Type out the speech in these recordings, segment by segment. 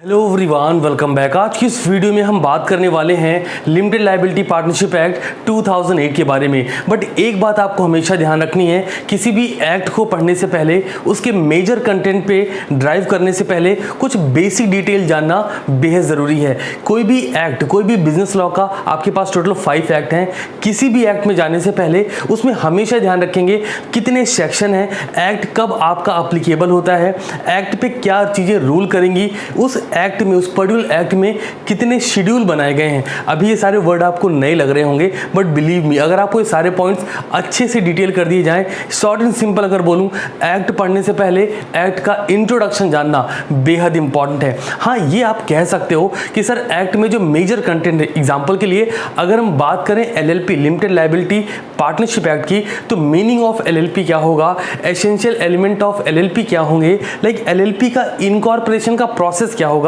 Hello everyone, welcome back. आज की इस वीडियो में हम बात करने वाले हैं लिमिटेड लायबिलिटी पार्टनरशिप एक्ट 2008 के बारे में। बट एक बात आपको हमेशा ध्यान रखनी है, किसी भी एक्ट को पढ़ने से पहले, उसके मेजर कंटेंट पे ड्राइव करने से पहले कुछ बेसिक डिटेल जानना बेहद ज़रूरी है। कोई भी एक्ट, कोई भी बिजनेस लॉ का आपके पास टोटल 5 एक्ट हैं। किसी भी एक्ट में जाने से पहले उसमें हमेशा ध्यान रखेंगे कितने सेक्शन हैं, एक्ट कब आपका अप्लीकेबल होता है, एक्ट पे क्या चीज़ें रूल करेंगी, उस एक्ट में, उस पर्टिकुलर एक्ट में कितने शेड्यूल बनाए गए हैं। अभी ये सारे वर्ड आपको नए लग रहे होंगे, बट बिलीव मी, अगर आपको ये सारे पॉइंट्स अच्छे से डिटेल कर दिए जाएं, शॉर्ट एंड सिंपल अगर बोलूं, एक्ट पढ़ने से पहले एक्ट का इंट्रोडक्शन जानना बेहद इंपॉर्टेंट है। हाँ, ये आप कह सकते हो कि सर एक्ट में जो मेजर कंटेंट है, एग्जाम्पल के लिए अगर हम बात करें LLP limited liability partnership act की, तो मीनिंग ऑफ LLP क्या होगा, एसेंशियल एलिमेंट ऑफ LLP क्या होंगे, लाइक LLP का इनकॉर्पोरेशन का प्रोसेस क्या होगा,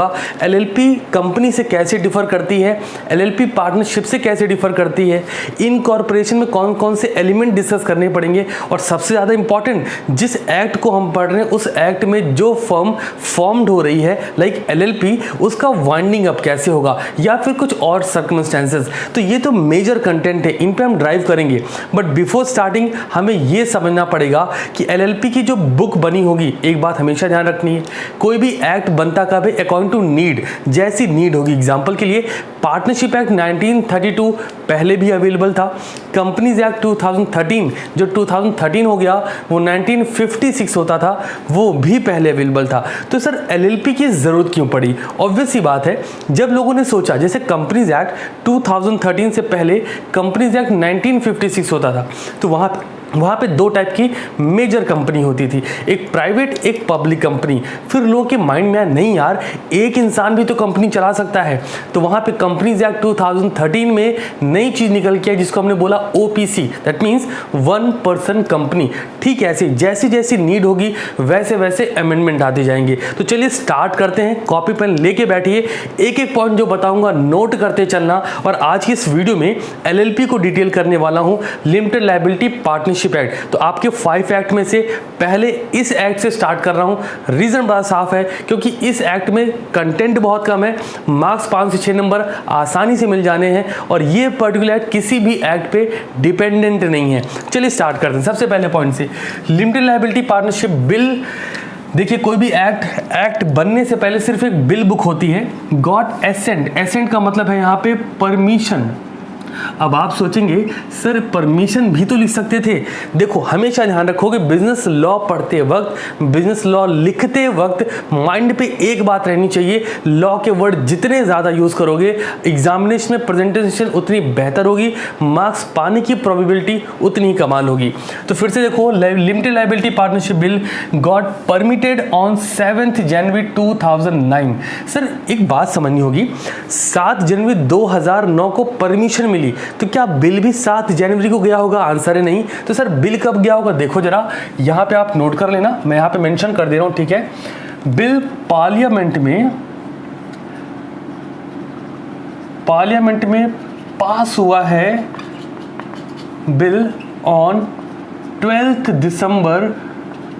LLP कंपनी से कैसे डिफर करती है, LLP पार्टनरशिप से कैसे डिफर करती है, इनकॉर्पोरेशन में कौन कौन से एलिमेंट डिस्कस करने पड़ेंगे, और सबसे ज़्यादा इंपॉर्टेंट, जिस एक्ट को हम पढ़ रहे हैं उस एक्ट में जो फर्म फॉर्म्ड हो रही है लाइक LLP, उसका वाइंडिंग अप कैसे होगा, या फिर कुछ और सर्कमस्टेंसेस। तो ये तो मेजर कंटेंट है, इन पे हम ड्राइव करेंगे। बट बिफोर स्टार्टिंग हमें ये समझना पड़ेगा कि LLP की जो बुक बनी होगी, एक बात हमेशा ध्यान रखनी है, कोई भी एक्ट बनता कब है, अकॉर्डिंग टू नीड, जैसी नीड होगी। एग्जांपल के लिए पार्टनरशिप एक्ट 1932 पहले भी अवेलेबल था, कंपनीज एक्ट 2013 जो 2013 हो गया वो 1956 होता था, वो भी पहले अवेलेबल था। तो सर LLP की ज़रूरत क्यों पड़ी? ऑब्वियस सी बात है, जब लोगों ने सोचा, जैसे कंपनीज एक्ट 2013 से पहले कंपनीज एक्ट 1956 होता था, तो वहाँ पे दो टाइप की मेजर कंपनी होती थी, एक प्राइवेट, एक पब्लिक कंपनी। फिर लोगों के माइंड में आया, नहीं यार, एक इंसान भी तो कंपनी चला सकता है। तो वहाँ पे कंपनीज एक्ट 2013 में नई चीज़ निकल के आई, जिसको हमने बोला OPC, that means one person company. ठीक है, ऐसे जैसी जैसी नीड होगी वैसे वैसे अमेंडमेंट आते जाएंगे। तो चलिए स्टार्ट करते हैं, कॉपी पेन लेके बैठिए, एक एक पॉइंट जो बताऊँगा नोट करते चलना। और आज की इस वीडियो में LLP को डिटेल करने वाला हूँ, लिमिटेड लायबिलिटी पार्टनरशिप एक्ट। तो आपके 5 एक्ट में से पहले इस एक्ट से स्टार्ट कर रहा हूं। रीजन बड़ा साफ है, क्योंकि इस एक्ट में कंटेंट बहुत कम है, मार्क्स 5 से 6 नंबर आसानी से मिल जाने हैं, और ये पर्टिकुलर एक्ट किसी भी एक्ट पे डिपेंडेंट नहीं है। चलिए स्टार्ट करते हैं सबसे पहले पॉइंट से, लिमिटेड लायबिलिटी पार्टनरशिप बिल। देखिए, कोई भी एक्ट बनने से पहले सिर्फ एक बिल बुक होती है, गॉट एसेंट। एसेंट का मतलब है यहाँ पे परमिशन। अब आप सोचेंगे सर परमिशन भी तो लिख सकते थे। देखो, हमेशा ध्यान रखोगे, बिजनेस लॉ पढ़ते वक्त, बिजनेस लॉ लिखते वक्त माइंड पे एक बात रहनी चाहिए, लॉ के वर्ड जितने ज़्यादा यूज़ करोगे एग्जामिनेशन में प्रेजेंटेशन उतनी बेहतर होगी, मार्क्स पाने की प्रोबेबिलिटी उतनी कमाल होगी। तो फिर से देखो, limited liability partnership bill got permitted on 7 January 2009। Sir एक बात समझनी होगी, 7 जनवरी 2009 को परमिशन मिली, तो क्या बिल भी 7 जनवरी को गया होगा? आंसर है नहीं। तो सर बिल कब गया होगा? देखो जरा, यहां पे आप नोट कर लेना, मैं यहां पे मेंशन कर दे रहा हूं, ठीक है। बिल पार्लियामेंट में पास हुआ है, बिल ऑन 12 दिसंबर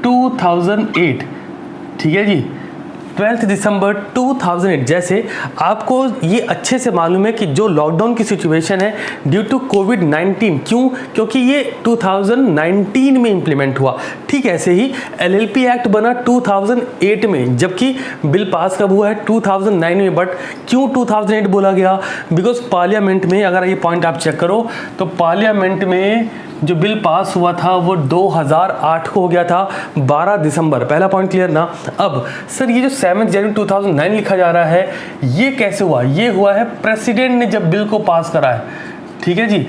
2008, ठीक है जी, 12 दिसंबर 2008। जैसे आपको ये अच्छे से मालूम है कि जो लॉकडाउन की सिचुएशन है ड्यू टू कोविड-19, क्यों? क्योंकि ये 2019 में इंप्लीमेंट हुआ। ठीक ऐसे ही LLP एक्ट बना 2008 में, जबकि बिल पास कब हुआ है? 2009 में। बट क्यों 2008 बोला गया? बिकॉज पार्लियामेंट में, अगर ये पॉइंट आप चेक करो, तो पार्लियामेंट में जो बिल पास हुआ था वो 2008 को हो गया था, 12 दिसंबर। पहला पॉइंट क्लियर ना? अब सर ये जो 7 जनवरी 2009 लिखा जा रहा है, ये कैसे हुआ? ये हुआ है प्रेसिडेंट ने जब बिल को पास करा है, ठीक है जी।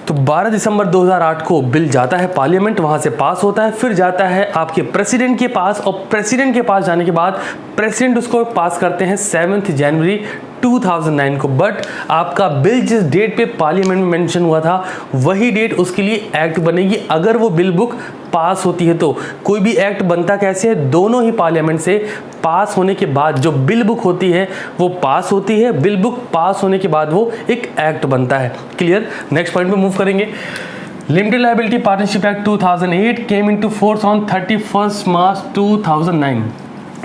तो 12 दिसंबर 2008 को बिल जाता है पार्लियामेंट, वहाँ से पास होता है, फिर जाता है आपके प्रेसिडेंट के पास, और प्रेसिडेंट के पास जाने के बाद प्रेसिडेंट उसको पास करते हैं 7 जनवरी 2009 को। बट आपका बिल जिस डेट पे पार्लियामेंट में मेंशन हुआ था, वही डेट उसके लिए एक्ट बनेगी। अगर वो बिल बुक पास होती है तो कोई भी एक्ट बनता कैसे है? दोनों ही पार्लियामेंट से पास होने के बाद जो बिल बुक होती है वो पास होती है, बिल बुक पास होने के बाद वो एक एक्ट बनता है। क्लियर? नेक्स्ट पॉइंट पे मूव करेंगे। Limited liability partnership act 2008 came into force on 31 मार्च 2009।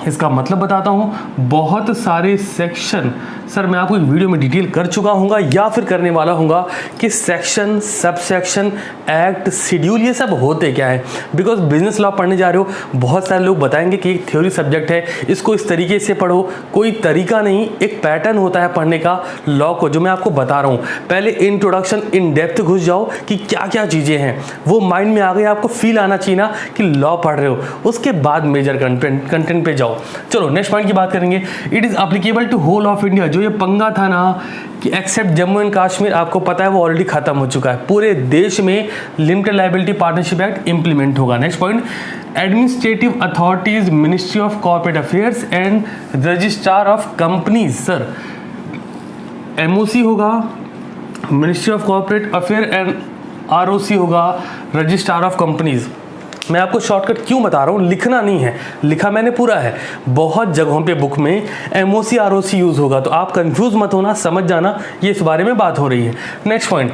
इसका मतलब बताता हूँ, बहुत सारे सेक्शन सर मैं आपको एक वीडियो में डिटेल कर चुका हूँगा या फिर करने वाला हूँगा कि section, sub section, act, schedule ये सब होते क्या है। बिकॉज बिजनेस लॉ पढ़ने जा रहे हो, बहुत सारे लोग बताएंगे कि एक थ्योरी सब्जेक्ट है, इसको इस तरीके से पढ़ो। कोई तरीका नहीं, एक पैटर्न होता है पढ़ने का लॉ को, जो मैं आपको बता रहा हूँ। पहले इंट्रोडक्शन, इन डेप्थ घुस जाओ कि क्या क्या चीज़ें हैं, वो माइंड में आ गई, आपको फील आना चाहिए ना कि लॉ पढ़ रहे हो। उसके बाद मेजर कंटेंट पे जाओ। चलो नेक्स्ट पॉइंट की बात करेंगे। It is applicable to whole of India. जो ये पंगा था ना कि एक्सेप्ट जम्मू एंड कश्मीर, आपको पता है वो ऑलरेडी खत्म हो चुका है। पूरे देश में limited liability partnership act implement होगा। Next point, administrative authorities, ministry of corporate affairs and registrar of companies. Sir MOC होगा, ministry of corporate affair and ROC होगा, रजिस्ट्रार ऑफ कंपनीज। मैं आपको शॉर्टकट क्यों बता रहा हूँ, लिखना नहीं है, लिखा मैंने पूरा है। बहुत जगहों पे बुक में एमओसी आरओसी यूज होगा, तो आप कंफ्यूज मत होना, समझ जाना ये इस बारे में बात हो रही है। Next point,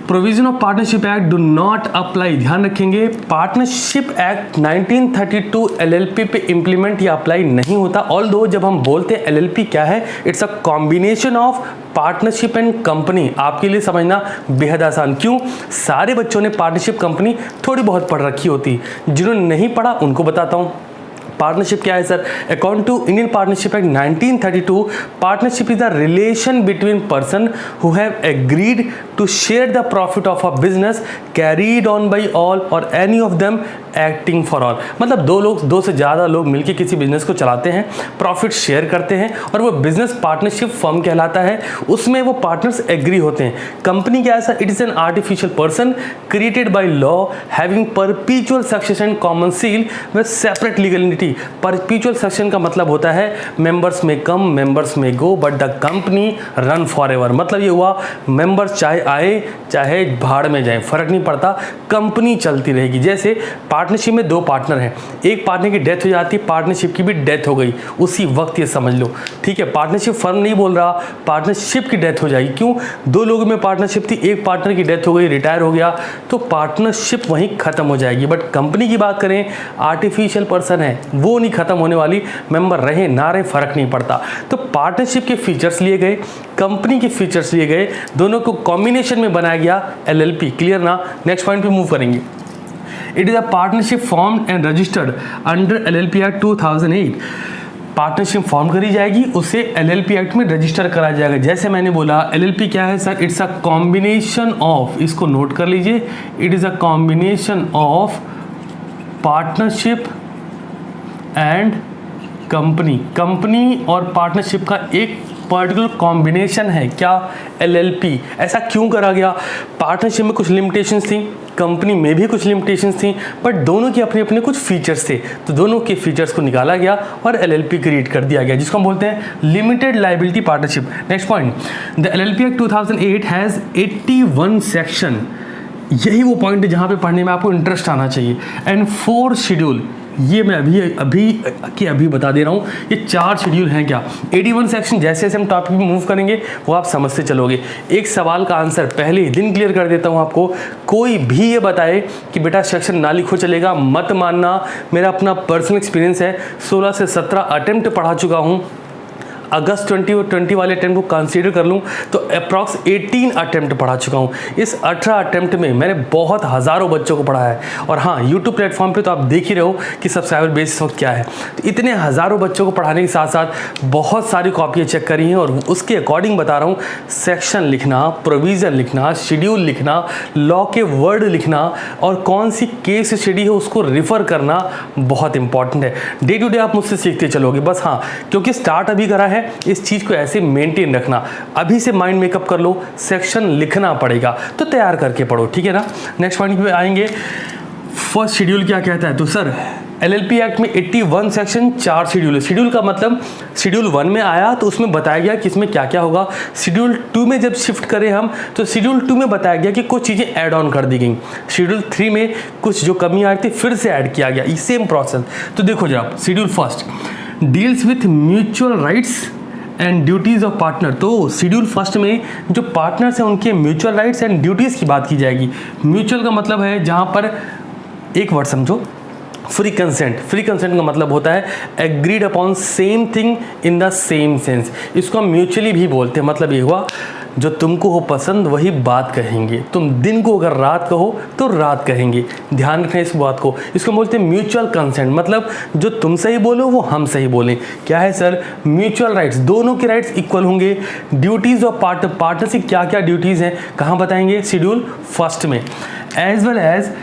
provision of partnership act do not apply. ध्यान रखेंगे, पार्टनरशिप एक्ट 1932 एलएलपी पे इंप्लीमेंट या अप्लाई नहीं होता। ऑल्दो जब हम बोलते हैं एलएलपी क्या है, it's a combination of partnership and company. आपके लिए समझना बेहद आसान। क्यों? सारे बच्चों ने पार्टनरशिप कंपनी थोड़ी बहुत पढ़ रखी होती, जिन्होंने नहीं पढ़ा उनको बताता हूँ। पार्टनरशिप क्या है sir? According to Indian partnership act 1932, partnership is the relation between person who have agreed to share the profit of a business carried on by all or any of them acting for all. मतलब दो से ज़्यादा लोग मिलकर किसी business को चलाते हैं, प्रॉफिट शेयर करते हैं, और वो बिजनेस पार्टनरशिप फर्म कहलाता है। उसमें वो पार्टनर्स एग्री होते हैं। कंपनी क्या है sir? It is an artificial person created by law having perpetual succession and common seal with separate legal entity. Perpetual succession का मतलब होता है मेंबर्स में कम, मेंबर्स में go, but the company run forever. मतलब ये हुआ members चाहे आए चाहे भाड़ में जाए, फर्क नहीं पड़ता, कंपनी चलती रहेगी। जैसे पार्टनरशिप में 2 पार्टनर हैं, एक पार्टनर की डेथ हो जाती है, पार्टनरशिप की भी डेथ हो गई उसी वक्त, ये समझ लो, ठीक है। पार्टनरशिप फर्म नहीं बोल रहा, पार्टनरशिप की डेथ हो जाएगी। क्यों? 2 लोगों में पार्टनरशिप थी, एक पार्टनर की डेथ हो गई, रिटायर हो गया, तो पार्टनरशिप वहीं खत्म हो जाएगी। बट कंपनी की बात करें, आर्टिफिशियल पर्सन है, वो नहीं खत्म होने वाली, मेंबर रहे ना रहे फर्क नहीं पड़ता। तो पार्टनरशिप के फीचर्स लिए गए, कंपनी के फीचर्स लिए गए, दोनों को कॉम्बिनेशन में बनाया गया एलएलपी। क्लियर ना? नेक्स्ट पॉइंट पे मूव करेंगे। It is a partnership formed and registered under LLP act 2008। Partnership form करी जाएगी, उसे एलएलपी एक्ट में रजिस्टर करा जाएगा। जैसे मैंने बोला, एलएलपी क्या है sir? It's a combination of, इसको नोट कर लीजिए, it is a combination of partnership and company. Company और पार्टनरशिप का एक पर्टिकुलर कॉम्बिनेशन है क्या? एलएलपी। ऐसा क्यों करा गया? पार्टनरशिप में कुछ लिमिटेशंस थी, कंपनी में भी कुछ लिमिटेशंस थी, बट दोनों के अपने अपने कुछ फीचर्स थे, तो दोनों के फीचर्स को निकाला गया और एलएलपी क्रिएट कर दिया गया, जिसको हम बोलते हैं limited liability partnership. Next point, the LLP act 2008 has 81 section. यही वो पॉइंट है जहाँ पे पढ़ने में आपको इंटरेस्ट आना चाहिए। एंड 4 शेड्यूल, ये मैं अभी बता दे रहा हूँ, ये 4 शेड्यूल हैं क्या। 81 सेक्शन। जैसे जैसे हम टॉपिक में मूव करेंगे वो आप समझते चलोगे। एक सवाल का आंसर पहले ही दिन क्लियर कर देता हूँ आपको। कोई भी ये बताए कि बेटा सेक्शन ना लिखो चलेगा, मत मानना। मेरा अपना पर्सनल एक्सपीरियंस है, 16 से 17 अटेम्प्ट पढ़ा चुका हूँ। अगस्त 2020 वाले अटैम्प्ट को कंसीडर कर लूँ तो अप्रॉक्स 18 अटैम्प्ट पढ़ा चुका हूँ। इस 18 अटैम्प्ट में मैंने बहुत हज़ारों बच्चों को पढ़ाया है। और हाँ, यूट्यूब प्लेटफॉर्म पे तो आप देख ही रहे हो कि सब्सक्राइबर बेस इस वक्त क्या है। तो इतने हज़ारों बच्चों को पढ़ाने के साथ साथ बहुत सारी कॉपियाँ चेक करी हैं और उसके अकॉर्डिंग बता रहा हूँ। सेक्शन लिखना, प्रोविज़न लिखना, शेड्यूल लिखना, लॉ के वर्ड लिखना और कौन सी केस स्टडी है उसको रिफ़र करना बहुत इंपॉर्टेंट है। डे टू डे आप मुझसे सीखते चलोगे। बस हाँ, क्योंकि स्टार्ट अभी करा है, इस चीज को ऐसे मेंटेन रखना। अभी से माइंड मेकअप कर लो, सेक्शन लिखना पड़ेगा तो तैयार करके पढ़ो, ठीक है ना। नेक्स्ट पॉइंट पे आएंगे। फर्स्ट शेड्यूल क्या कहता है? तो सर एलएलपी एक्ट में 81 सेक्शन, 4 शेड्यूल है। शेड्यूल का मतलब शेड्यूल 1 में आया तो उसमें बताया गया कि इसमें क्या क्या होगा। शेड्यूल 2 में जब शिफ्ट करें हम तो शेड्यूल 2 में बताया गया कि कुछ चीज़ें ऐड ऑन कर दी गई। शेड्यूल 3 में कुछ जो कमी आ रही थी फिर से ऐड किया गया, सेम प्रोसेस। तो देखो जरा, schedule first deals with mutual rights and duties of partner. तो शेड्यूल फर्स्ट में जो पार्टनर्स हैं उनके म्यूचुअल राइट्स एंड ड्यूटीज़ की बात की जाएगी। म्यूचुअल का मतलब है जहाँ पर एक वर्ड समझो, फ्री कंसेंट का मतलब होता है agreed upon same thing in the same sense. इसको हम म्यूचुअली भी बोलते हैं। मतलब ये हुआ जो तुमको हो पसंद वही बात कहेंगे, तुम दिन को अगर रात कहो तो रात कहेंगे। ध्यान रखें इस बात को। इसको बोलते हैं म्यूचुअल कंसेंट, मतलब जो तुम सही बोलो वो हम सही बोलें। क्या है सर? म्यूचुअल राइट्स, दोनों के राइट्स इक्वल होंगे। ड्यूटीज ऑफ पार्टनरशिप, क्या क्या ड्यूटीज हैं कहाँ बताएंगे? शेड्यूल फर्स्ट में। As well as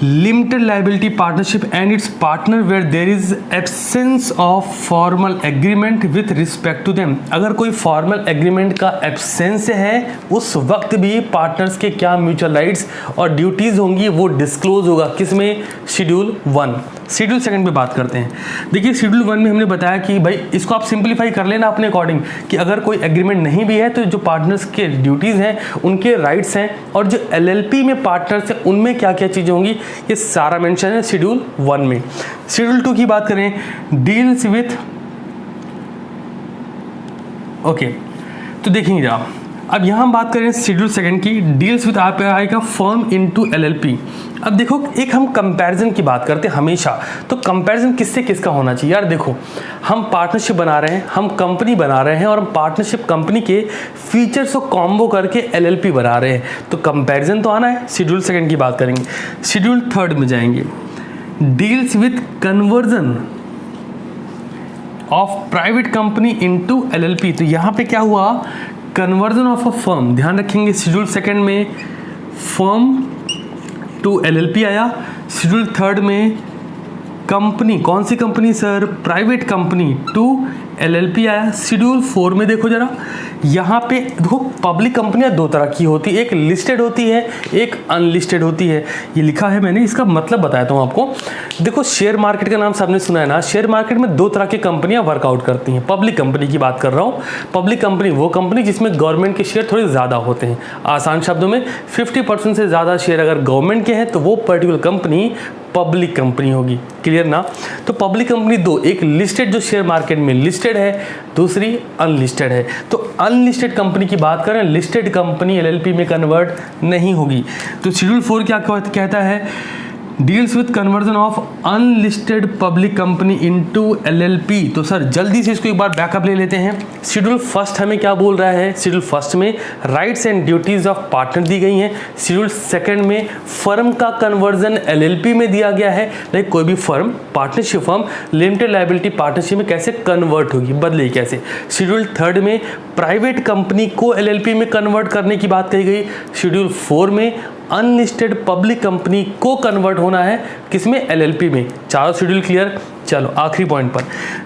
limited liability partnership and its partner where there is absence of formal agreement with respect to them। अगर कोई फॉर्मल एग्रीमेंट का एब्सेंस है उस वक्त भी पार्टनर्स के क्या म्यूचुअल राइट्स और ड्यूटीज होंगी वो डिस्क्लोज होगा। किसमें? शेड्यूल 1। शेड्यूल 2 पे बात करते हैं। देखिए शेड्यूल 1 में हमने बताया कि भाई इसको आप सिंप्लीफाई कर लेना अपने अकॉर्डिंग कि अगर कोई एग्रीमेंट नहीं भी है तो जो पार्टनर्स के ड्यूटीज़ हैं उनके राइट्स हैं और जो LLP में पार्टनर्स हैं उनमें क्या क्या चीज़ें होंगी ये सारा मेंशन है शेड्यूल 1 में। शेड्यूल 2 की बात करें, डील्स विथ ओके तो देखेंगे आप अब यहाँ हम बात करें शेड्यूल 2 की, डील्स विथ आप आएगा फर्म इनटू LLP। अब देखो एक हम कंपैरिजन की बात करते हैं हमेशा, तो कंपैरिजन किससे किसका होना चाहिए? यार देखो हम पार्टनरशिप बना रहे हैं, हम कंपनी बना रहे हैं और हम पार्टनरशिप कंपनी के फीचर्स को कॉम्बो करके LLP बना रहे हैं, तो कंपैरिजन तो आना है। शेड्यूल 2 की बात करेंगे। शेड्यूल 3 में जाएंगे, deals with conversion of private company into LLP। तो यहाँ पे क्या हुआ? Conversion of a firm. ध्यान रखेंगे शेड्यूल 2 में फर्म टू LLP आया। शेड्यूल 3 में कंपनी, कौन सी company sir? Private company to LLP आया। शेड्यूल 4 में देखो जरा, यहाँ पे देखो पब्लिक कंपनियां दो तरह की होती है, एक लिस्टेड होती है एक अनलिस्टेड होती है। ये लिखा है मैंने, इसका मतलब बताता हूँ आपको। देखो शेयर मार्केट का नाम सबने सुना है ना, शेयर मार्केट में दो तरह की कंपनियां वर्कआउट करती हैं। पब्लिक कंपनी की बात कर रहा हूँ। पब्लिक कंपनी वो कंपनी जिसमें गवर्नमेंट के शेयर थोड़े ज़्यादा होते हैं। आसान शब्दों में 50% से ज़्यादा शेयर अगर गवर्नमेंट के हैं तो वो पर्टिकुलर कंपनी पब्लिक कंपनी होगी। क्लियर ना? तो पब्लिक कंपनी दो, एक लिस्टेड जो शेयर मार्केट में लिस्टेड है, दूसरी अनलिस्टेड है। तो अनलिस्टेड कंपनी की बात करें, लिस्टेड कंपनी LLP में कन्वर्ट नहीं होगी। तो शेड्यूल 4 क्या कहता है? Deals with conversion of unlisted public company into LLP। तो सर जल्दी से इसको एक बार बैकअप ले लेते हैं। शेड्यूल 1 हमें क्या बोल रहा है? शेड्यूल 1 में rights and duties of partner दी गई हैं। शेड्यूल 2 में फर्म का कन्वर्जन LLP में दिया गया है। लाइक कोई भी firm, partnership firm limited liability partnership में कैसे कन्वर्ट होगी, बदलेगी कैसे। शेड्यूल 3 में प्राइवेट कंपनी को LLP में कन्वर्ट करने की बात कही गई। शेड्यूल 4 में अनलिस्टेड पब्लिक कंपनी को कन्वर्ट होना है, किसमें? LLP में। चारों शेड्यूल क्लियर? चलो आखिरी पॉइंट पर,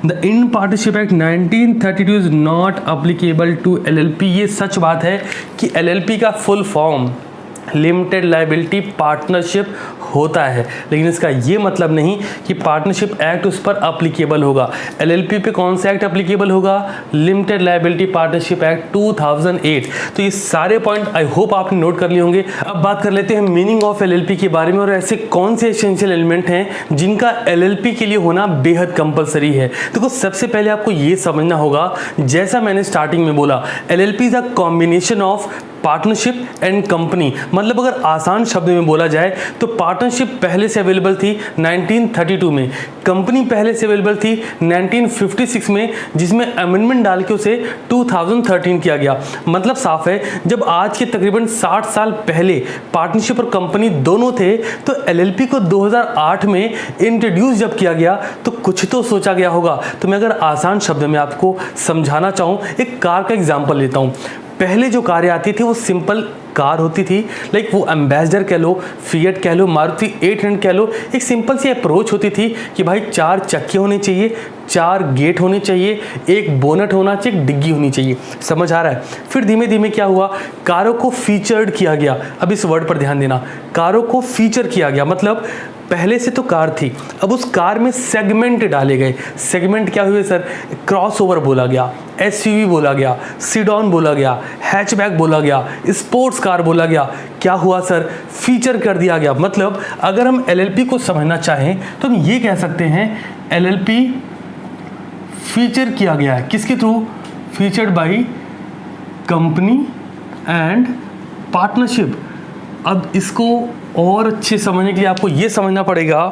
the Indian partnership act 1932 is not applicable to LLP। ये सच बात है कि LLP का full form limited liability partnership होता है, लेकिन इसका ये मतलब नहीं कि पार्टनरशिप एक्ट उस पर अप्लीकेबल होगा। LLP पे कौन सा एक्ट अप्लीकेबल होगा? Limited liability partnership act 2008। तो ये सारे पॉइंट आई होप आपने नोट कर लिए होंगे। अब बात कर लेते हैं मीनिंग ऑफ LLP के बारे में और ऐसे कौन से एसेंशियल एलिमेंट हैं जिनका LLP के लिए होना बेहद कंपलसरी है। देखो सबसे पहले आपको ये समझना होगा, जैसा मैंने स्टार्टिंग में बोला, LLP is a combination of partnership and company. मतलब अगर आसान शब्द में बोला जाए तो पार्टनरशिप पहले से अवेलेबल थी 1932 में, कंपनी पहले से अवेलेबल थी 1956 में, जिसमें अमेंडमेंट डाल के उसे 2013 किया गया। मतलब साफ है, जब आज के तकरीबन 60 साल पहले पार्टनरशिप और कंपनी दोनों थे तो LLP को 2008 में इंट्रोड्यूस जब किया गया तो कुछ तो सोचा गया होगा। तो मैं अगर आसान शब्द में आपको समझाना चाहूँ, एक कार का एग्जाम्पल लेता हूँ। पहले जो कारें आती थी वो सिंपल कार होती थी, लाइक वो एम्बेसडर कह लो, फिएट कह लो, मारुति 800 कह लो। एक सिंपल सी अप्रोच होती थी कि भाई 4 चक्के होने चाहिए, 4 गेट होने चाहिए, एक बोनट होना चाहिए, एक डिग्गी होनी चाहिए। समझ आ रहा है? फिर धीमे धीमे क्या हुआ, कारों को फीचर्ड किया गया। अब इस वर्ड पर ध्यान देना, कारों को फीचर किया गया। मतलब पहले से तो कार थी, अब उस कार में सेगमेंट डाले गए। सेगमेंट क्या हुए सर? क्रॉसओवर बोला गया, SUV बोला गया, सीडॉन बोला गया, हैचबैक बोला गया, स्पोर्ट्स कार बोला गया। क्या हुआ सर? फीचर कर दिया गया। मतलब अगर हम LLP को समझना चाहें तो हम ये कह सकते हैं LLP फीचर किया गया है। किसके through? Featured by company and partnership. अब इसको और अच्छे समझने के लिए आपको ये समझना पड़ेगा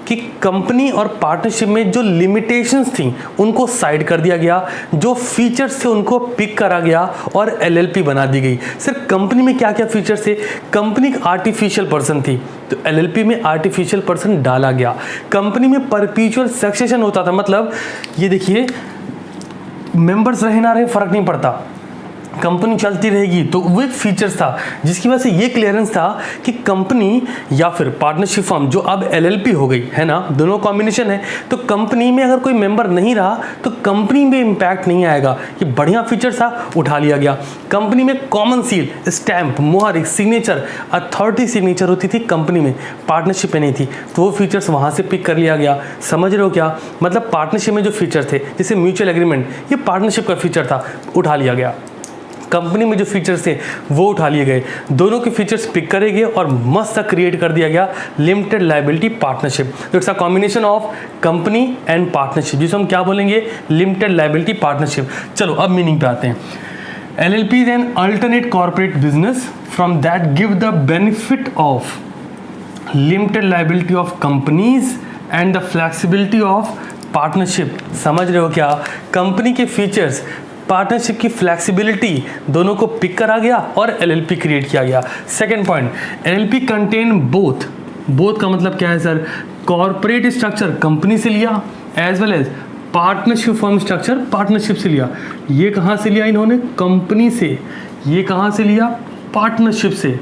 कि कि कंपनी और पार्टनरशिप में जो लिमिटेशंस थी उनको साइड कर दिया गया, जो फीचर्स थे उनको पिक करा गया और एलएलपी बना दी गई। सर कंपनी में क्या क्या फीचर्स थे? कंपनी एक आर्टिफिशियल पर्सन थी तो एलएलपी में आर्टिफिशियल पर्सन डाला गया। कंपनी में परपेचुअल सक्सेशन होता था, मतलब ये देखिए मेंबर्स रहे ना रहे फर्क नहीं पड़ता, कंपनी चलती रहेगी, तो वो एक फीचर्स था जिसकी वजह से ये क्लियरेंस था कि कंपनी या फिर पार्टनरशिप फर्म जो अब एलएलपी हो गई है ना, दोनों कॉम्बिनेशन है, तो कंपनी में अगर कोई मेंबर नहीं रहा तो कंपनी में इंपैक्ट नहीं आएगा। ये बढ़िया फीचर था, उठा लिया गया। कंपनी में कॉमन सील, स्टैंप, मुहर, सिग्नेचर, अथॉरिटी सिग्नेचर होती थी कंपनी में, पार्टनरशिप में नहीं थी, तो वो फीचर्स वहाँ से पिक कर लिया गया। समझ रहे हो क्या? मतलब पार्टनरशिप में जो फीचर थे जैसे म्यूचुअल एग्रीमेंट, ये पार्टनरशिप का फीचर था, उठा लिया गया। कंपनी में जो फीचर्स थे वो उठा लिए गए, दोनों के फीचर्स पिक करे गए और मस्त क्रिएट कर दिया गया लिमिटेड लायबिलिटी पार्टनरशिप। तो it's a combination of company and partnership, जिसे हम क्या बोलेंगे? Limited liability partnership. चलो अब मीनिंग पे आते हैं। LLP is an alternate corporate business from that give the benefit of limited liability of companies and the flexibility of partnership. समझ रहे हो क्या? कंपनी के फीचर्स, पार्टनरशिप की फ्लेक्सिबिलिटी, दोनों को पिक करा गया और एलएलपी क्रिएट किया गया। Second point, LLP contain both का मतलब क्या है सर? कॉर्पोरेट स्ट्रक्चर कंपनी से लिया as well as partnership firm structure partnership से लिया। ये कहाँ से लिया इन्होंने? कंपनी से। ये कहाँ से लिया? पार्टनरशिप से।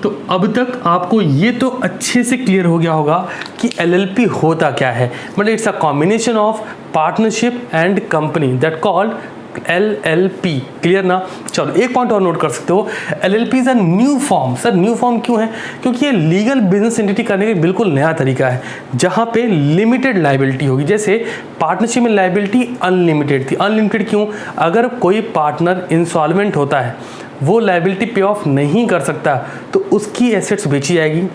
तो अब तक आपको ये तो अच्छे से क्लियर हो गया होगा कि एलएलपी होता क्या है। मतलब it's a combination of partnership and company that called LLP। Clear ना? चलो एक पॉइंट और नोट कर सकते हो, LLP is a new form. Sir new form क्यों है? क्योंकि ये लीगल बिजनेस एंटिटी करने का बिल्कुल नया तरीका है जहाँ पे लिमिटेड लायबिलिटी होगी। जैसे पार्टनरशिप में लायबिलिटी अनलिमिटेड थी। अनलिमिटेड क्यों? अगर कोई पार्टनर इंसॉल्वेंट होता है, वो लायबिलिटी पे ऑफ नहीं कर सकता, तो उसकी एसेट्स बेची जाएगी।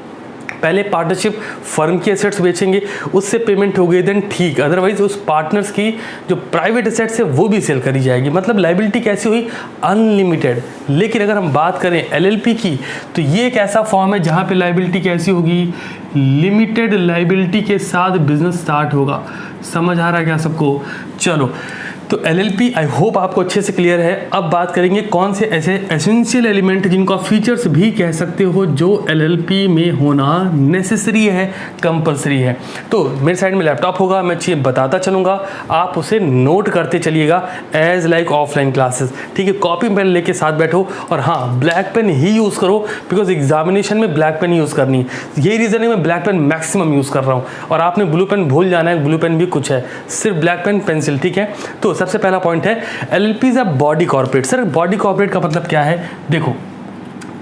पहले पार्टनरशिप फर्म की एसेट्स बेचेंगे, उससे पेमेंट हो गई देन ठीक, अदरवाइज उस पार्टनर्स की जो प्राइवेट एसेट्स है वो भी सेल करी जाएगी। मतलब लायबिलिटी कैसी हुई? अनलिमिटेड। लेकिन अगर हम बात करें एलएलपी की, तो ये एक ऐसा फॉर्म है जहाँ पे लायबिलिटी कैसी होगी? लिमिटेड लायबिलिटी के साथ बिजनेस स्टार्ट होगा। समझ आ रहा है क्या सबको? चलो तो एलएलपी आई होप आपको अच्छे से क्लियर है। अब बात करेंगे कौन से ऐसे एसेंशियल एलिमेंट जिनको आप फीचर्स भी कह सकते हो जो एलएलपी में होना नेसेसरी है, कंपलसरी है। तो मेरे साइड में लैपटॉप होगा, मैं चीज़ बताता चलूँगा, आप उसे नोट करते चलिएगा एज लाइक ऑफलाइन क्लासेस। ठीक है, कॉपी पेन लेके साथ बैठो और हाँ ब्लैक पेन ही यूज़ करो, बिकॉज एग्जामिनेशन में ब्लैक पेन यूज़ करनी। यही रीज़न है मैं ब्लैक पेन मैक्सिमम यूज़ कर रहा हूँ, और आपने ब्लू पेन भूल जाना है, ब्लू पेन भी कुछ है, सिर्फ ब्लैक पेन पेंसिल। ठीक है, तो सबसे पहला पॉइंट है LLP is a body corporate. Sir body corporate का मतलब क्या है? देखो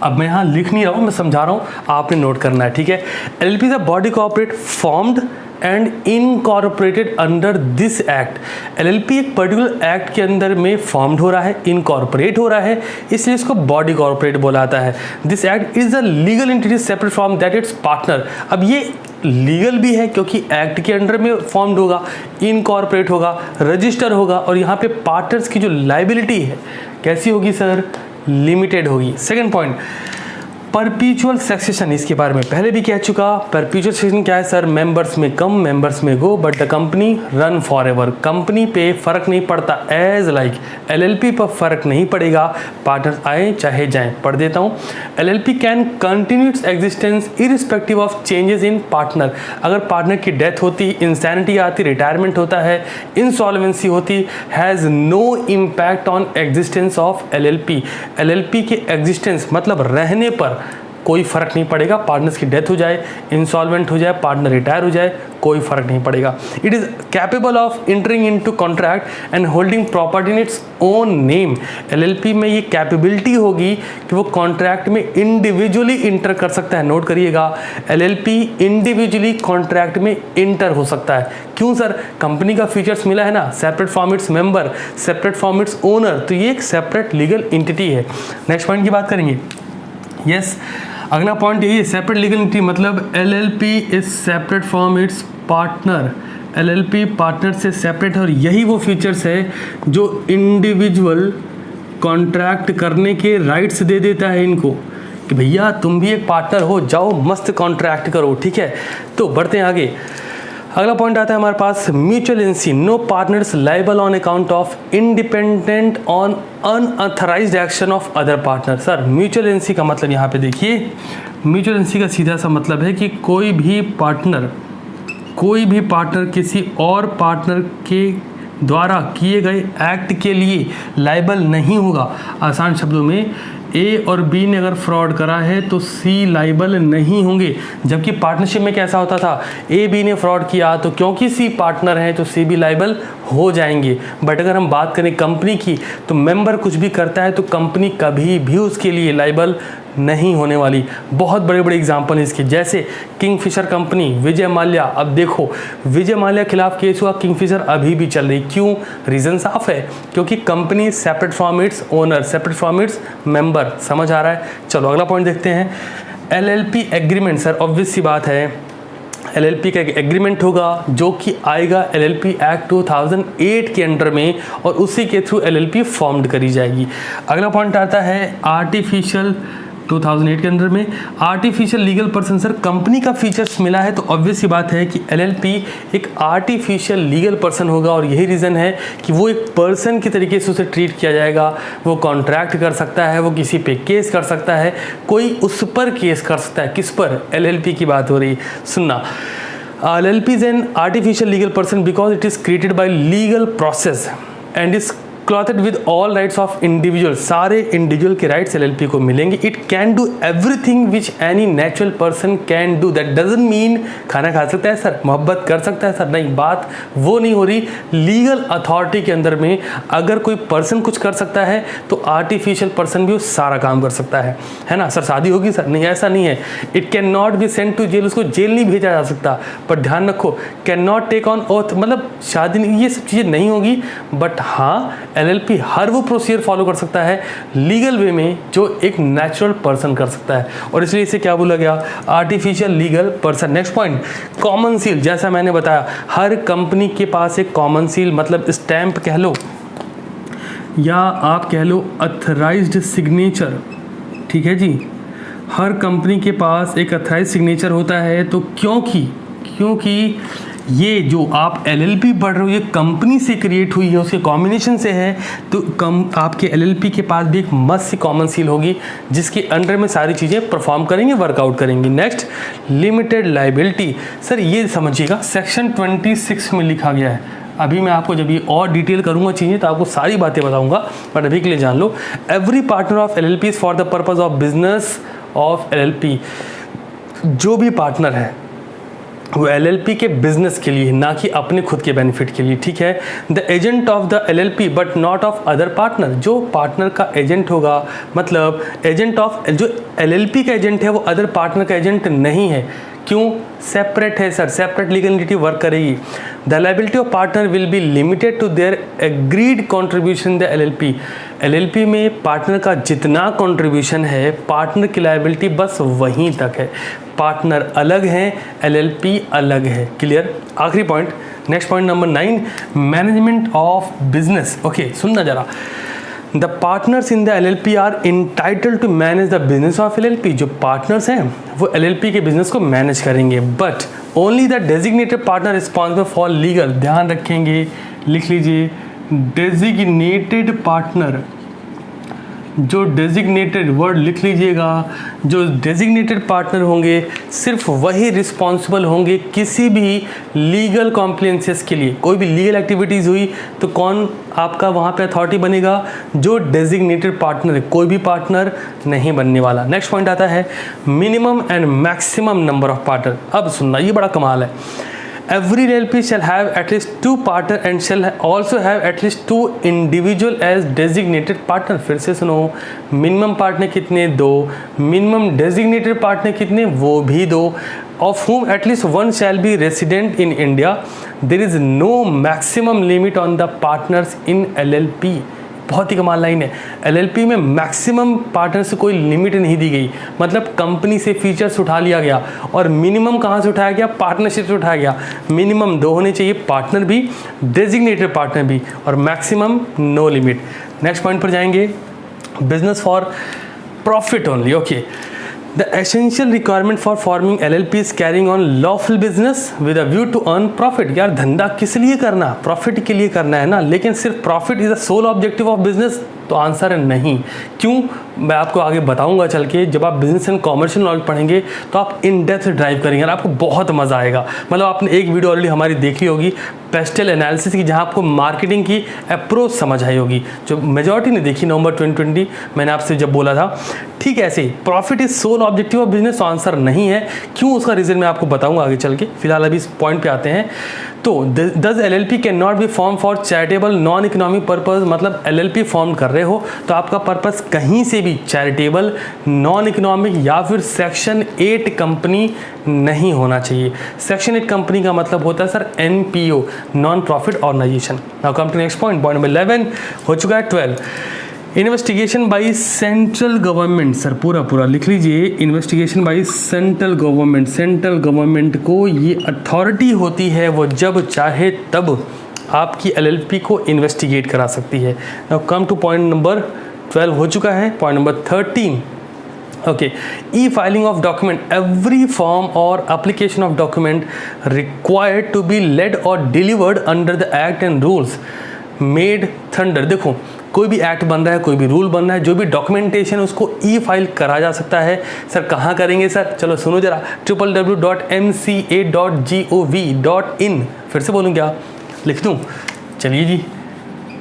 अब मैं यहाँ लिख नहीं रहा हूँ, मैं समझा रहा हूँ, आपने नोट करना है। ठीक है, LLP is a body corporate formed and incorporated under this act. LLP एक पर्टिकुलर एक्ट के अंदर में फॉर्म्ड हो रहा है, इनकॉर्पोरेट हो रहा है, इसलिए इसको बॉडी कॉर्पोरेट बोला जाता है। This act is a legal entity separate from that it's partner. अब ये लीगल भी है क्योंकि एक्ट के अंडर में फॉर्म्ड होगा, इनकॉर्पोरेट होगा, रजिस्टर होगा, और यहाँ पे पार्टनर्स की जो लायबिलिटी है कैसी होगी सर? लिमिटेड होगी। सेकंड पॉइंट, परपीचुअल सक्सेशन, इसके बारे में पहले भी कह चुका। परपीचुअल सक्सेशन क्या है सर? मेंबर्स में कम, मेंबर्स में go, but the company run forever. Company पे फर्क नहीं पड़ता, एज लाइक एलएलपी पर फर्क नहीं पड़ेगा, पार्टनर्स आए चाहे जाएं। पढ़ देता हूँ, LLP can continue its existence irrespective of changes in partner. अगर पार्टनर की डेथ होती, इंसैनिटी आती, रिटायरमेंट होता है, इंसॉल्वेंसी होती, has no impact on existence of LLP. LLP के एग्जिस्टेंस मतलब रहने पर कोई फर्क नहीं पड़ेगा। पार्टनर्स की डेथ हो जाए, इंसॉल्वेंट हो जाए, पार्टनर रिटायर हो जाए, कोई फर्क नहीं पड़ेगा। It is capable of entering into contract and holding property in its own name. LLP में ये कैपेबिलिटी होगी कि वो कॉन्ट्रैक्ट में इंडिविजुअली इंटर कर सकता है। नोट करिएगा, एलएलपी इंडिविजुअली कॉन्ट्रैक्ट में इंटर हो सकता है। क्यों सर? कंपनी का फीचर्स मिला है ना, separate from its member, separate from its owner, तो ये एक सेपरेट लीगल एंटिटी है। नेक्स्ट पॉइंट की बात करेंगे। यस, अगला पॉइंट यही है, सेपरेट लीगल एंटिटी मतलब LLP is separate from its partner. LLP partner से सेपरेट है, और यही वो फीचर्स है जो इंडिविजुअल कॉन्ट्रैक्ट करने के राइट्स दे देता है इनको कि भैया तुम भी एक पार्टनर हो, जाओ मस्त कॉन्ट्रैक्ट करो। ठीक है, तो बढ़ते हैं आगे। अगला पॉइंट आता है हमारे पास mutual agency, no partners liable on account of independent on unauthorised action of other partner. Sir mutual agency का मतलब यहाँ पे देखिए, म्यूचुअल एजेंसी का सीधा सा मतलब है कि कोई भी पार्टनर किसी और पार्टनर के द्वारा किए गए एक्ट के लिए लाइबल नहीं होगा। आसान शब्दों में ए और बी ने अगर फ्रॉड करा है तो सी लाइबल नहीं होंगे, जबकि पार्टनरशिप में कैसा होता था, ए बी ने फ्रॉड किया तो क्योंकि सी पार्टनर है तो सी भी लाइबल हो जाएंगे। बट अगर हम बात करें कंपनी की तो मेंबर कुछ भी करता है तो कंपनी कभी भी उसके लिए लाइबल नहीं होने वाली। बहुत बड़े बड़े एग्जाम्पल इसके, जैसे किंगफिशर कंपनी, विजय माल्या। अब देखो विजय माल्या खिलाफ केस हुआ, किंगफिशर अभी भी चल रही, क्यों? रीज़न साफ है, क्योंकि company separate from its owner, separate from its member. समझ आ रहा है? चलो अगला पॉइंट देखते हैं। LLP एग्रीमेंट, सर ऑब्वियस सी बात है LLP का एक एग्रीमेंट होगा जो कि आएगा LLP एक्ट 2008 के अंडर में और उसी के थ्रू LLP फॉर्म्ड करी जाएगी। अगला पॉइंट आता है आर्टिफिशियल, 2008 के अंदर में artificial legal person. Sir company का फीचर्स मिला है तो ऑब्वियस सी बात है कि LLP एक आर्टिफिशियल लीगल पर्सन होगा और यही रीज़न है कि वो एक पर्सन की तरीके से उसे ट्रीट किया जाएगा। वो कॉन्ट्रैक्ट कर सकता है, वो किसी पे केस कर सकता है, कोई उस पर केस कर सकता है। किस पर? LLP की बात हो रही। सुनना, LLP is an artificial legal person because it is created by legal process and is clothed with all rights of individual. सारे इंडिविजुअल के राइट्स LLP को मिलेंगे। It can do everything which any natural person can do. That doesn't mean खाना खा सकता है sir, मोहब्बत कर सकता है सर, नहीं, बात वो नहीं हो रही। लीगल अथॉरिटी के अंदर में अगर कोई पर्सन कुछ कर सकता है तो आर्टिफिशियल पर्सन भी वो सारा काम कर सकता है ना। सर शादी होगी सर, नहीं ऐसा नहीं है। It can not be sent to jail, उसको जेल नहीं भेजा जा सकता। पर ध्यान रखो, can not take on oath, मतलब शादी नहीं, ये सब चीज़ें नहीं होगी। बट हाँ LLP हर वो प्रोसीजर फॉलो कर सकता है लीगल वे में जो एक नेचुरल पर्सन कर सकता है, और इसलिए इसे क्या बोला गया? Artificial legal person. Next point, common seal. जैसा मैंने बताया हर कंपनी के पास एक कॉमन सील, मतलब स्टैंप कह लो या आप कह लो अथराइज्ड सिग्नेचर, ठीक है जी। हर कंपनी के पास एक अथराइज्ड सिग्नेचर होता है। तो क्योंकि ये जो आप LLP पढ़ रहे हो ये कंपनी से क्रिएट हुई है, उसके कॉम्बिनेशन से है, तो आपके LLP के पास भी एक मस्त सी कॉमन सील होगी जिसके अंडर में सारी चीज़ें परफॉर्म करेंगे, वर्कआउट करेंगी। Next, limited liability. सर ये समझिएगा सेक्शन 26 में लिखा गया है। अभी मैं आपको जब ये और डिटेल करूंगा चीज़ें तो आपको सारी बातें बताऊंगा, बट अभी के लिए जान लो, every partner of LLP is for the purpose of business of LLP। जो भी पार्टनर है वो LLP के बिजनेस के लिए, ना कि अपने खुद के बेनिफिट के लिए, ठीक है। The agent of the LLP but not of other partner. जो पार्टनर का एजेंट होगा, मतलब एजेंट ऑफ, जो LLP का एजेंट है वो अदर पार्टनर का एजेंट नहीं है। क्यों? सेपरेट है sir, separate legal entity work करेगी। The liability of partner will be limited to their agreed contribution the LLP। LLP में पार्टनर का जितना कॉन्ट्रीब्यूशन है, पार्टनर की लायबिलिटी बस वहीं तक है। पार्टनर अलग हैं, LLP अलग है। क्लियर? आखिरी point, next point number 9, management of business. Okay सुनना जरा, the partners in the LLP are entitled to manage the business of LLP। जो पार्टनर्स हैं वो LLP के बिजनेस को मैनेज करेंगे, but only the designated partner responsible for legal. ध्यान रखेंगे, लिख लीजिए, डेजिग्नेटेड पार्टनर, जो डेजिग्नेटेड वर्ड लिख लीजिएगा, जो डेजिग्नेटेड पार्टनर होंगे सिर्फ वही रिस्पॉन्सिबल होंगे किसी भी लीगल कॉम्प्लेंसेस के लिए। कोई भी लीगल एक्टिविटीज़ हुई तो कौन आपका वहाँ पे अथॉरिटी बनेगा? जो डेजिग्नेटेड पार्टनर है, कोई भी पार्टनर नहीं बनने वाला। नेक्स्ट पॉइंट आता है minimum and maximum number of partner. अब सुनना, ये बड़ा कमाल है। Every LLP shall have at least 2 partner and shall also have at least 2 individual as designated partner। फिर से सुनो, मिनिमम पार्टनर कितने? 2। मिनिमम डेजिग्नेटेड पार्टनर कितने? वो भी 2। of whom at least one shall be resident in India। there is no maximum limit on the partners in LLP। बहुत ही कमाल line है। LLP में मैक्सिमम पार्टनर से कोई लिमिट नहीं दी गई, मतलब कंपनी से फीचर्स उठा लिया गया और मिनिमम कहाँ से उठाया गया? पार्टनरशिप से उठाया गया। मिनिमम 2 होने चाहिए, पार्टनर भी, डेजिग्नेटेड पार्टनर भी, और maximum no limit. Next point पर जाएंगे, business for profit only. Okay, the essential requirement for forming LLP is carrying on lawful business with a view to earn profit. यार धंधा किस लिए करना, प्रॉफिट के लिए करना है ना, लेकिन सिर्फ profit is the sole objective of business, तो आंसर है नहीं। क्यों, मैं आपको आगे बताऊंगा चल के। जब आप बिजनेस एंड कॉमर्शियल नॉलेज पढ़ेंगे तो आप इन डेप्थ ड्राइव करेंगे और आपको बहुत मज़ा आएगा। मतलब आपने एक वीडियो ऑलरेडी हमारी देखी होगी पेस्टल एनालिसिस की, जहां आपको मार्केटिंग की अप्रोच समझ आई होगी, जो मेजॉरिटी ने देखी नवंबर 2020 मैंने आपसे जब बोला था। ठीक है, ऐसे ही profit is sole objective of business, तो आंसर नहीं है। क्यों, उसका रीज़न मैं आपको बताऊंगा आगे चल के। फिलहाल अभी इस पॉइंट पे आते हैं। तो does LLP can not B form for charitable non economic purpose. मतलब LLP फॉर्म कर रहे हो तो आपका पर्पस कहीं से भी चैरिटेबल, नॉन इकोनॉमिक या फिर सेक्शन 8 कंपनी नहीं होना चाहिए। सेक्शन 8 कंपनी का मतलब होता है sir NPO, non profit organisation. Now come to next point, point number 11 हो चुका है। 12 investigation by central government. Sir पूरा लिख लीजिए, investigation by central government. Central government को ये अथॉरिटी होती है, वो जब चाहे तब आपकी LLP को इन्वेस्टिगेट करा सकती है। Now come to point number 12 हो चुका है। Point number 13 okay, e filing of document. Every form or application of document required to be laid or delivered under the act and rules made thereunder. देखो, कोई भी act बन रहा है, कोई भी रूल बन रहा है, जो भी डॉक्यूमेंटेशन उसको ई फाइल करा जा सकता है। सर कहाँ करेंगे सर, चलो सुनो जरा, www.mca.gov.in। फिर से बोलूँ क्या, लिख दूँ, चलिए जी,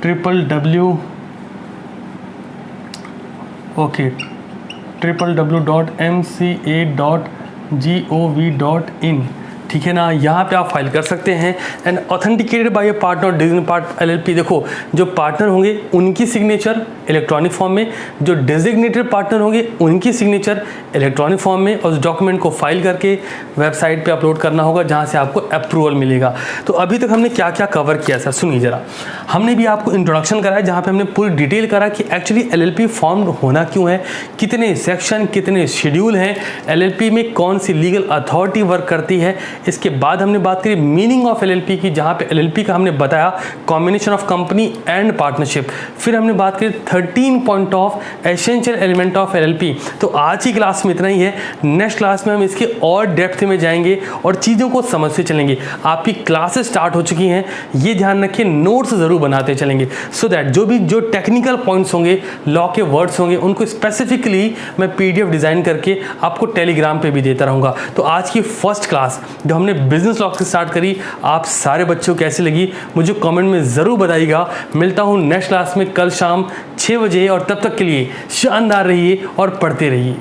www.mca.gov.in। ठीक है ना, यहाँ पे आप फाइल कर सकते हैं। And authenticated by a partner designated part LLP। देखो, जो पार्टनर होंगे उनकी सिग्नेचर इलेक्ट्रॉनिक फॉर्म में, जो डेजिग्नेटेड पार्टनर होंगे उनकी सिग्नेचर इलेक्ट्रॉनिक फॉर्म में, और उस डॉक्यूमेंट को फाइल करके वेबसाइट पे अपलोड करना होगा, जहाँ से आपको अप्रूवल मिलेगा। तो अभी तक हमने क्या क्या कवर किया सर, सुनिए जरा। हमने भी आपको इंट्रोडक्शन कराया, जहाँ पे हमने पूरी डिटेल करा कि एक्चुअली LLP फॉर्म होना क्यों है, कितने सेक्शन, कितने शेड्यूल हैं, LLP में कौन सी लीगल अथॉरिटी वर्क करती है। इसके बाद हमने बात करी मीनिंग ऑफ LLP की, जहाँ पे LLP का हमने बताया combination of company and partnership. फिर हमने बात करी 13 point of essential element of LLP। तो आज की क्लास में इतना ही है। नेक्स्ट क्लास में हम इसके और डेप्थ में जाएंगे और चीज़ों को समझते चलेंगे। आपकी क्लासेस स्टार्ट हो चुकी हैं, ये ध्यान रखिए, नोट्स ज़रूर बनाते चलेंगे, सो दैट जो टेक्निकल पॉइंट्स होंगे, लॉ के वर्ड्स होंगे, उनको स्पेसिफिकली मैं PDF डिज़ाइन करके आपको टेलीग्राम पे भी देता रहूँगा। तो आज की फर्स्ट क्लास जो हमने बिजनेस लॉ से स्टार्ट करी, आप सारे बच्चों को कैसी लगी मुझे कमेंट में ज़रूर बताइएगा। मिलता हूँ नेक्स्ट क्लास में कल शाम 6 बजे, और तब तक के लिए शानदार रहिए और पढ़ते रहिए।